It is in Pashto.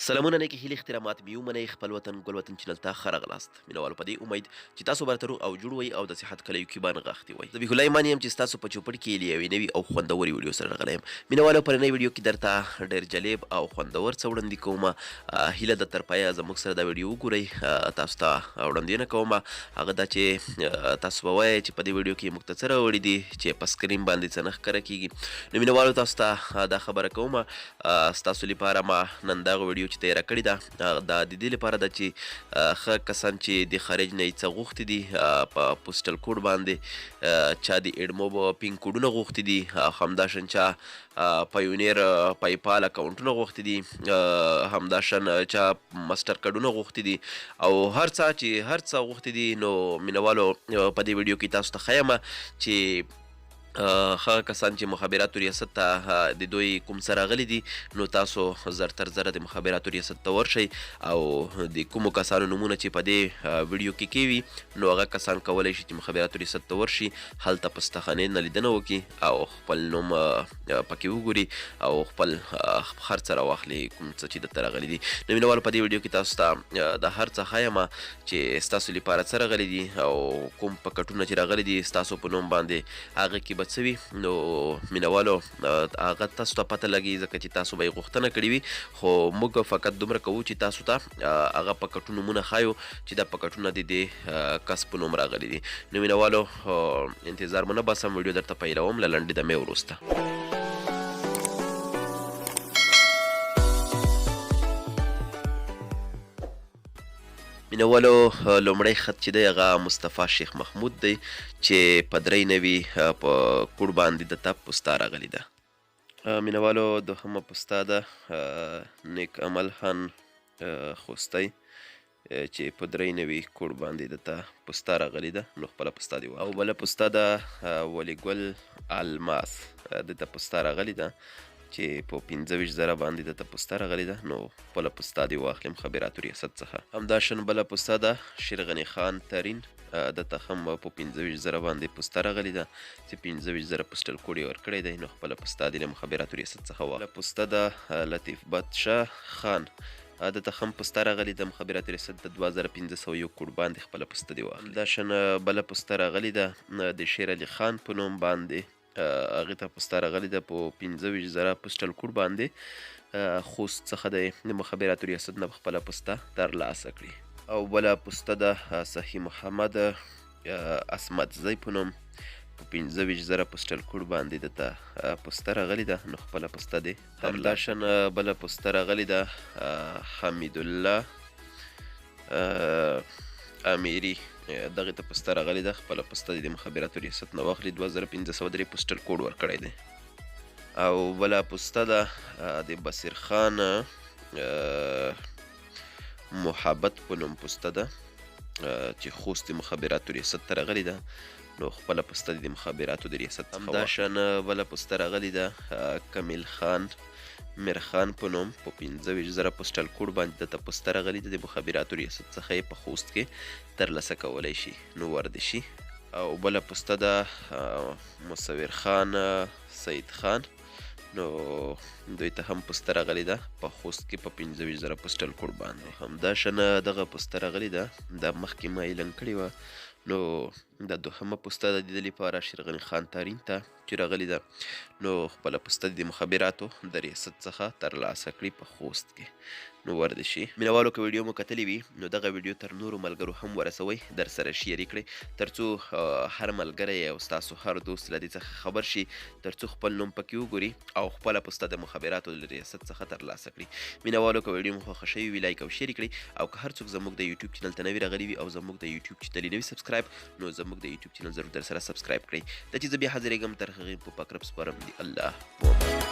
سلامونه نیکې هیلې احترامات مې ومنئ خپل وطن ګل وطن چینل ته ښه راغلاست مینوالو په دې امید چې تاسو به راته روغ او جوړ وئ او د صحت کلیو کې به نغښتي وئ ذبیح الله ایمان یم چې ستاسو په چوپړ کې له یوې نوي او خوندورې ویډیو سره راغلی یم مینوالو په نوې ویډیو کې درته ډېر جالب او خوندور څه وړاندې کومه هیله ده تر پایه زموږ سره دا ویډیو وګورئ تاسو ته وړاندینه کومه هغه دا چې تاسو به وایئ چې په دې ویډیو کې موږ ته څه راوړي دي چې په سکرین باندې څه نه ښکاره کېږي نو مینوالو تاسو ته دا خبره کومه ستاسو لپاره ما نن دغه ویډیو چې تیاره کړې ده دا د دې لپاره ده چې ښه کسان چې د خارج نه یې څه غوښتي دي په پوسټل کوډ باندې چا د ایډموب پین کوډونه غوښتي دي همداشان چا پایونیر پایپال اکاونټونه غوښتي دي همداشان چا ماسټر کارډونه غوښتي دي او هر څه غوښتي دي نو مینوالو په دې ویډیو کې تاسو ته ښیم چې هغه کسان چې مخابراتو ریاست ته د دوی کوم څه راغلي دي نو تاسو زر تر زره د مخابراتو ریاست ته ورشئ او د کومو کسانو نومونه چې په دې ویډیو کې کیوي نو هغه کسان کولی شي چې مخابراتو ریاست ته ورشي هلته په ستخانې نه لیدنه وکړي او خپل نوم پکې وګوري او خپل هر څه راواخلي کوم څه چې درته راغلي دي نو مینوالو په دې ویډیو کې تاسو ته د هر څه ښیمه چې ستاسو لپاره څه راغلي دي او کوم پکټونه چې راغلي دي ستاسو په نوم باندې هغه کې به څه وي نو مینوالو هغه تاسو ته پته لګي ځکه چې تاسو به یې غوښتنه کړې وي خو موږ فقط دومره کوو چې تاسو ته هغه پکټو نومونه ښایو چې دا پکټونه د دې کس په نوم راغلي دي نو مینوالو انتظار مو نه باسم ویډیو درته پیلوم له لنډې دمې وروسته مینوالو لومړی خط چې دی هغه مصطفی شیخ محمود دی چې په 3 نوي په کوډ باندې دته پوستا راغلې ده مینوالو دوهمه پوستا ده نیک عمل خان خوستی چې په 3 نوي کوډ باندې دته پوستا راغلې ده نو خپله پوستا دی او بله پوستا ده ولی ګل الماس دته پوستا راغلې ده چې په 15,000 باندې دته پوستا راغلې ده نو خپله پوستا دې واخلي مخابراتو ریاست څخه همداشان بله پوستا ده شیرغني خان ترین دته هم په 15,000 باندې پوستا راغلې ده چې 15,000 پوسټل کوډ یې ورکړی دی نو خپله پوستا دې له مخابراتو ریاست څخه واخلي پوستا ده لطیف بادشاه خان دته هم پوستا راغلې ده مخابراتو ریاست د 2501 کوډ باندې خپله پوستا دې واخلي همداشان بله پوستا راغلې ده د شیر علي خان په نوم باندې هغې ته پوستا راغلې ده په 15,000 پوسټل کوډ باندې خوست څخه د مخابراتو ریاست نه خپله پوستا ترلاسه کړي او بله پوستا ده صحیح محمد اسمتزی په نوم په 15,000 پوسټل کوډ باندې دته پوستا راغلې ده نو خپله پوستا دې همداشان بله پوستا راغلې ده حمید الله امیری دغې ته پوستا راغلې ده خپله پوستا د مخابراتو ریاست نه واخلي 2503 پوسټل کوډ ورکړی دی او بله پوستا ده د بصیر خان محبت په نوم پوستا ده چې خوست د مخابراتو ریاست ته راغلې ده نو خپله پوستا د مخابراتو د ریاست همداشان بله پوستا راغلې ده کمیل خان میرخان په نوم په 15,000 پوسټل کوډ باندې دته پوستا راغلې ده د مخابراتو ریاست څخه یې په خوست کې ترلاسه کولی شي نو ورده شي او بله پوستا ده مصور خان سید خان نو دوی ته هم پوستا راغلې ده په خوست کې په 15,000 پوسټل کوډ باندې همداشان دغه پوستا راغلې ده دا مخکې ما اعلان کړې وه نو د دوهمه پوستا د دې لپاره شیرغني خان تارین ته چې راغلې ده نو خپله پوستا د مخابراتو د ریاست څخه ترلاسه کړي په خوست کې نو ورده شي مینوالو که ویډیو مو کتلې وي نو دغه ویډیو تر نورو ملګرو هم ورسوئ در سره شیر کړئ تر څو هر ملګری او ستاسو هر دوست له دې څخه خبر شي تر څو خپل نوم پکې وګوري او خپله پوستا د مخابراتو د ریاست څخه ترلاسه کړي مینوالو که ویډیو مو خوښه شوې وي لایک او شیر کړئ او که هر څوک زموږ د یوټیوب چینل ته نوي راغلي وي او زموږ د یوټیوب چینل یې نوي سبسکرایب نو زموږ د یوټیوب چینل ضرور در سره سبسکرایب کړئ دا چې زه بیا حاضرېږم تر هغې په پاک رب سپارم د الله په امان